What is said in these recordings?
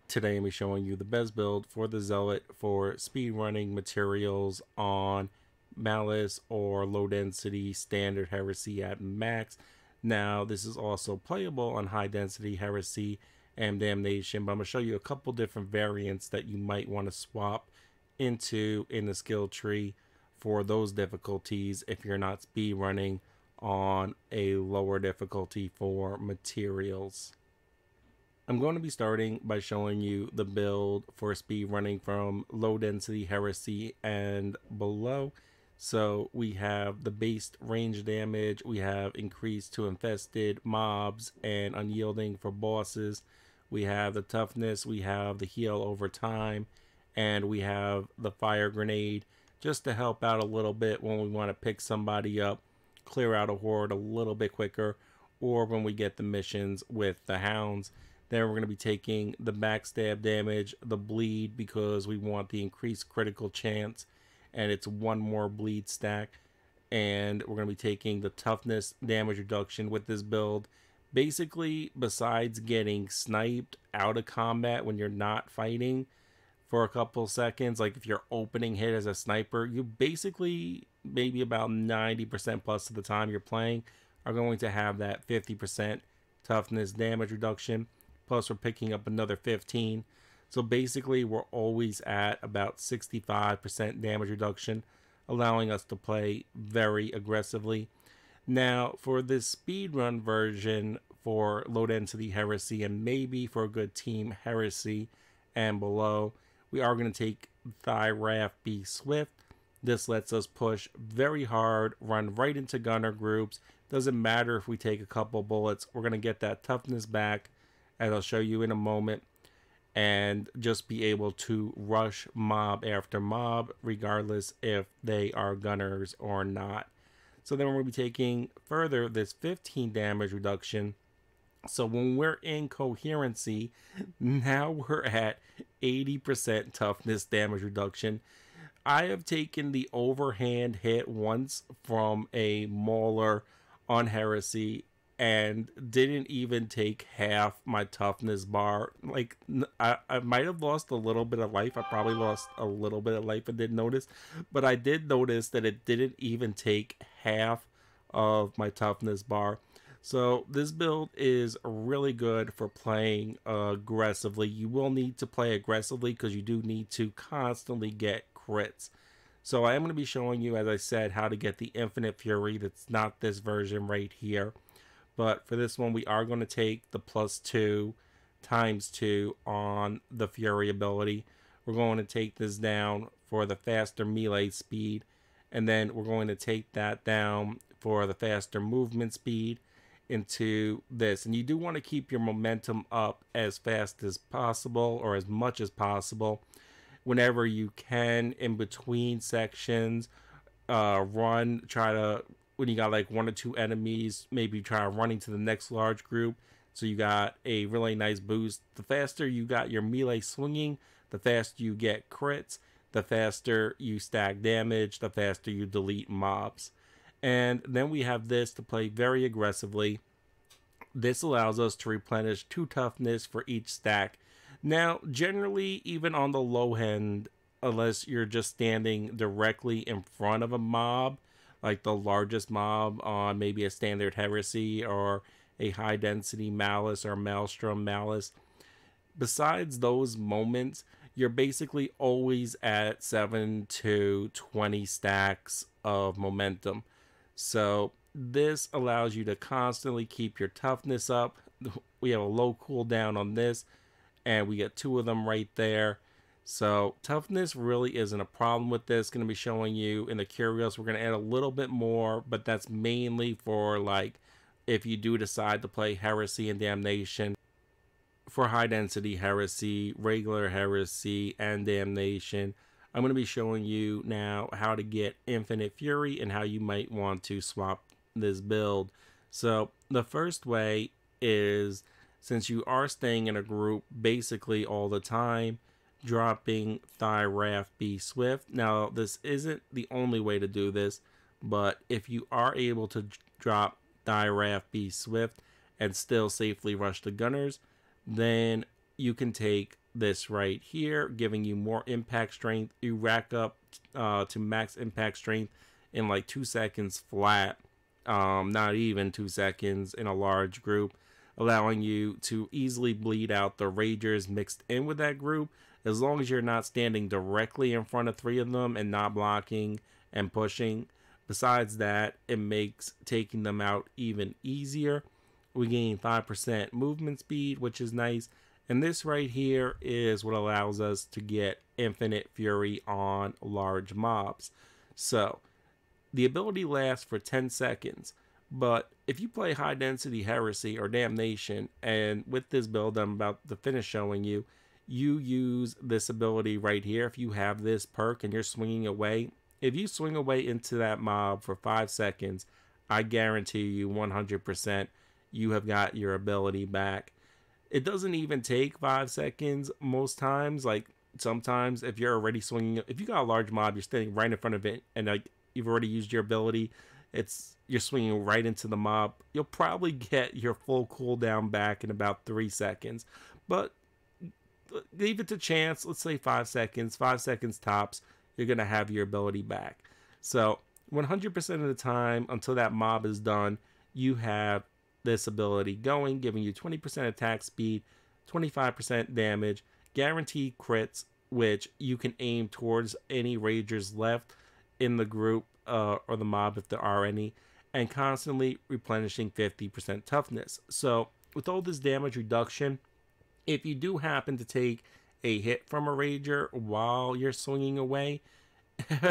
Today I'm be showing you the best build for the Zealot for speedrunning materials on Malice or low density standard heresy at max. Now this is also playable on high density heresy and damnation, but I'm going to show you a couple different variants that you might want to swap into in the skill tree for those difficulties if you're not speedrunning on a lower difficulty for materials. I'm going to be starting by showing you the build for speed running from low density heresy and below. So we have the base range damage, we have increased to infested mobs and unyielding for bosses, we have the toughness, we have the heal over time, and we have the fire grenade just to help out a little bit when we want to pick somebody up, clear out a horde a little bit quicker, or when we get the missions with the hounds. Then we're going to be taking the backstab damage, the bleed, because we want the increased critical chance, and it's one more bleed stack. And we're going to be taking the toughness damage reduction with this build. Basically, besides getting sniped out of combat when you're not fighting for a couple seconds, like if you're opening hit as a sniper, you basically, maybe about 90% plus of the time you're playing, are going to have that 50% toughness damage reduction. Plus we're picking up another 15. So basically we're always at about 65% damage reduction, allowing us to play very aggressively. Now for this speedrun version for low density heresy and maybe for a good team heresy and below, we are going to take Thy Be Swift. This lets us push very hard, run right into gunner groups. Doesn't matter if we take a couple bullets, we're going to get that toughness back, as I'll show you in a moment, and just be able to rush mob after mob regardless if they are gunners or not. So then we're going to be taking further this 15 damage reduction. So when we're in coherency, now we're at 80% toughness damage reduction. I have taken the overhand hit once from a mauler on heresy and didn't even take half my toughness bar. Like, I might have lost a little bit of life. I probably lost a little bit of life and didn't notice. But I did notice that it didn't even take half of my toughness bar. So this build is really good for playing aggressively. You will need to play aggressively because you do need to constantly get crits. So I am going to be showing you, as I said, how to get the Infinite Fury. That's not this version right here. But for this one, we are going to take the +2 times 2 on the Fury ability. We're going to take this down for the faster melee speed. And then we're going to take that down for the faster movement speed into this. And you do want to keep your momentum up as fast as possible, or as much as possible, whenever you can in between sections. Try to, when you got like 1 or 2 enemies, maybe try running to the next large group, so you got a really nice boost. The faster you got your melee swinging, the faster you get crits, the faster you stack damage, the faster you delete mobs. And then we have this to play very aggressively. This allows us to replenish 2 toughness for each stack. Now generally, even on the low end, unless you're just standing directly in front of a mob, like the largest mob on maybe a standard heresy or a high density malice or maelstrom malice, besides those moments, you're basically always at 7 to 20 stacks of momentum. So this allows you to constantly keep your toughness up. We have a low cooldown on this, and we get 2 of them right there. So toughness really isn't a problem with this. Going to be showing you in the Curios. We're going to add a little bit more, but that's mainly for like if you do decide to play heresy and damnation. For high density heresy, regular heresy, and damnation, I'm going to be showing you now how to get Infinite Fury and how you might want to swap this build. So the first way is, since you are staying in a group basically all the time, dropping Thy Be Swift. Now this isn't the only way to do this, but if you are able to drop Thy Be Swift and still safely rush the gunners, then you can take this right here, giving you more impact strength. You rack up to max impact strength in like 2 seconds flat, not even 2 seconds in a large group, allowing you to easily bleed out the ragers mixed in with that group, as long as you're not standing directly in front of 3 of them and not blocking and pushing. Besides that, it makes taking them out even easier. We gain 5% movement speed, which is nice. And this right here is what allows us to get infinite fury on large mobs. So the ability lasts for 10 seconds. But if you play high density heresy or damnation, and with this build I'm about to finish showing you, you use this ability right here. If you have this perk and you're swinging away, if you swing away into that mob for 5 seconds, I guarantee you 100% you have got your ability back. It doesn't even take 5 seconds most times. Like sometimes if you're already swinging, if you got a large mob, you're standing right in front of it and like you've already used your ability, you're swinging right into the mob, you'll probably get your full cooldown back in about 3 seconds. But leave it to chance. Let's say 5 seconds, 5 seconds tops, you're going to have your ability back. So 100% of the time until that mob is done, you have this ability going, giving you 20% attack speed, 25% damage, guaranteed crits, which you can aim towards any ragers left in the group or the mob if there are any, and constantly replenishing 50% toughness. So with all this damage reduction, if you do happen to take a hit from a rager while you're swinging away,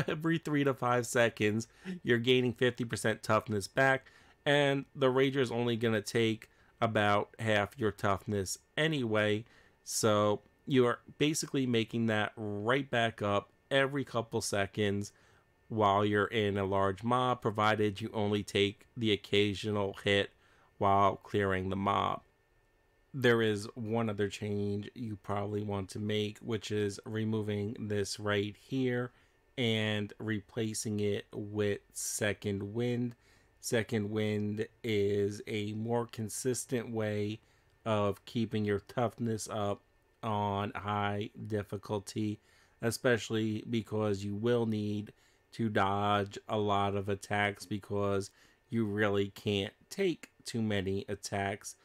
every 3 to 5 seconds, you're gaining 50% toughness back, and the rager is only going to take about half your toughness anyway. So you're basically making that right back up every couple seconds while you're in a large mob, provided you only take the occasional hit while clearing the mob. There is one other change you probably want to make, which is removing this right here and replacing it with Second Wind. Second Wind is a more consistent way of keeping your toughness up on high difficulty, especially because you will need to dodge a lot of attacks because you really can't take too many attacks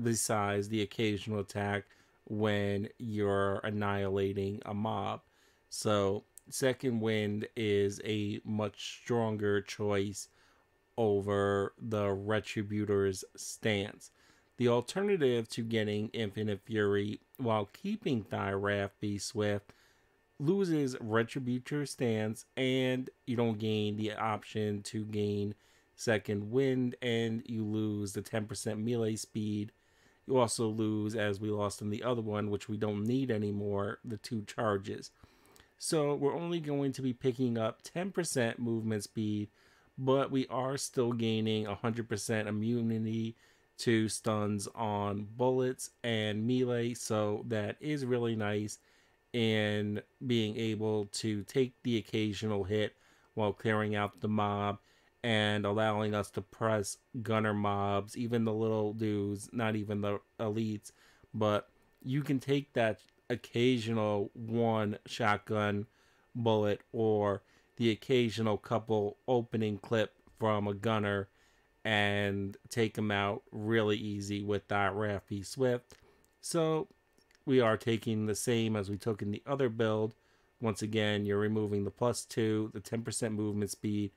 besides the occasional attack when you're annihilating a mob. So Second Wind is a much stronger choice over the Retributor's stance. The alternative to getting Infinite Fury while keeping Thyrath Be Swift loses Retributor's stance, and you don't gain the option to gain Second Wind, and you lose the 10% melee speed. You also lose, as we lost in the other one, which we don't need anymore, the 2 charges. So we're only going to be picking up 10% movement speed, but we are still gaining 100% immunity to stuns on bullets and melee, so that is really nice in being able to take the occasional hit while clearing out the mob and allowing us to press gunner mobs, even the little dudes, not even the elites, but you can take that occasional one shotgun bullet or the occasional couple opening clip from a gunner and take them out really easy with that Thyrath Be Swift. So we are taking the same as we took in the other build. Once again, you're removing the +2, the 10% movement speed,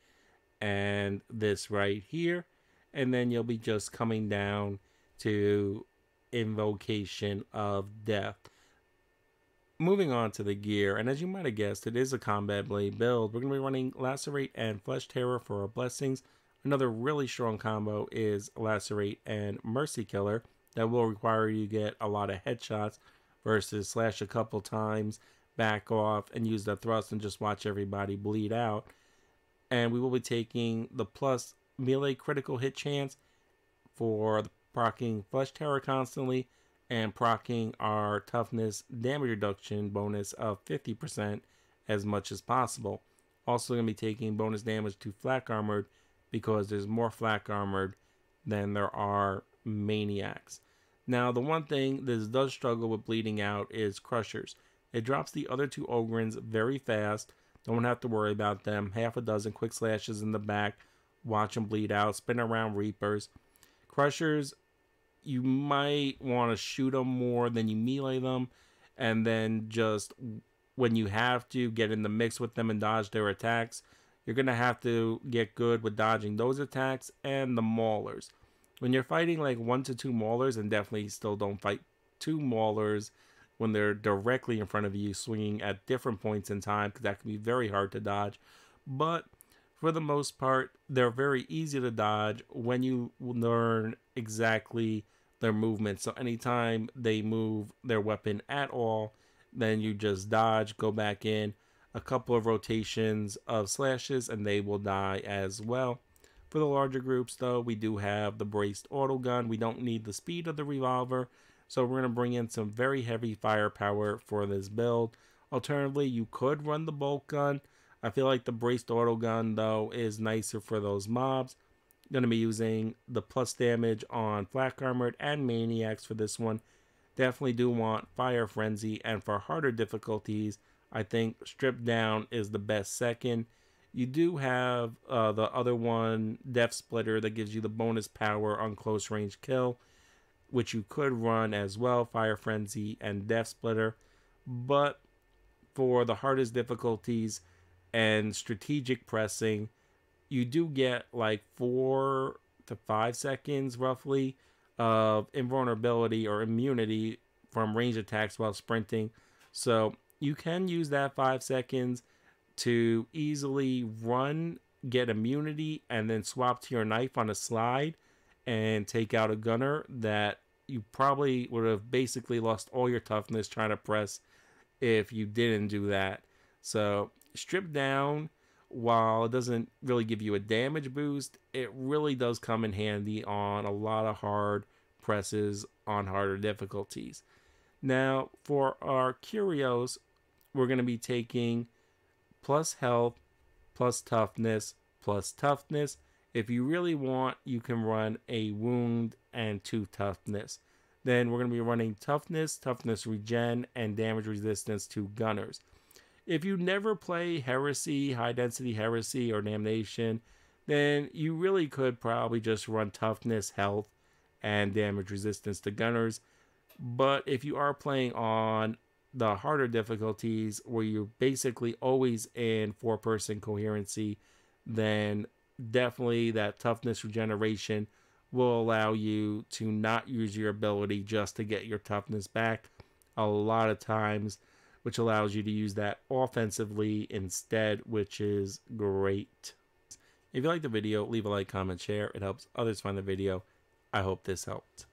and this right here. And then you'll be just coming down to Invocation of Death. Moving on to the gear, and as you might have guessed, it is a combat blade build. We're going to be running Lacerate and Flesh Terror for our blessings. Another really strong combo is Lacerate and Mercy Killer that will require you to get a lot of headshots versus slash a couple times, back off, and use the thrust and just watch everybody bleed out. And we will be taking the plus melee critical hit chance for proccing Flesh Terror constantly and proccing our toughness damage reduction bonus of 50% as much as possible. Also going to be taking bonus damage to Flak Armored because there's more Flak Armored than there are Maniacs. Now, the one thing this does struggle with bleeding out is Crushers. It drops the other two Ogrins very fast. Don't have to worry about them. Half a dozen quick slashes in the back. Watch them bleed out. Spin around Reapers. Crushers, you might want to shoot them more than you melee them. And then just when you have to get in the mix with them and dodge their attacks, you're going to have to get good with dodging those attacks and the Maulers. When you're fighting like 1 to 2 Maulers, and definitely still don't fight 2 Maulers when they're directly in front of you, swinging at different points in time, because that can be very hard to dodge. But for the most part, they're very easy to dodge when you learn exactly their movement. So anytime they move their weapon at all, then you just dodge, go back in, a couple of rotations of slashes, and they will die as well. For the larger groups, though, we do have the braced autogun. We don't need the speed of the revolver, so we're going to bring in some very heavy firepower for this build. Alternatively, you could run the bolt gun. I feel like the braced autogun, though, is nicer for those mobs. Going to be using the plus damage on Flak Armored and Maniacs for this one. Definitely do want Fire Frenzy, and for harder difficulties, I think Stripped Down is the best second. You do have the other one, Death Splitter, that gives you the bonus power on close range kill, which you could run as well, Fire Frenzy and Death Splitter. But for the hardest difficulties and strategic pressing, you do get like 4 to 5 seconds roughly of invulnerability or immunity from range attacks while sprinting. So you can use that 5 seconds to easily run, get immunity, and then swap to your knife on a slide and take out a gunner that you probably would have basically lost all your toughness trying to press if you didn't do that. So Stripped Down, while it doesn't really give you a damage boost, it really does come in handy on a lot of hard presses on harder difficulties. Now, for our Curios, we're going to be taking plus health, plus toughness, plus toughness. If you really want, you can run a wound and 2 toughness. Then we're going to be running toughness, toughness regen, and damage resistance to gunners. If you never play Heresy, High Density Heresy, or Damnation, then you really could probably just run toughness, health, and damage resistance to gunners. But if you are playing on the harder difficulties where you're basically always in 4-person coherency, then definitely that toughness regeneration will allow you to not use your ability just to get your toughness back a lot of times, which allows you to use that offensively instead, which is great. If you like the video, leave a like, comment, share. It helps others find the video. I hope this helped.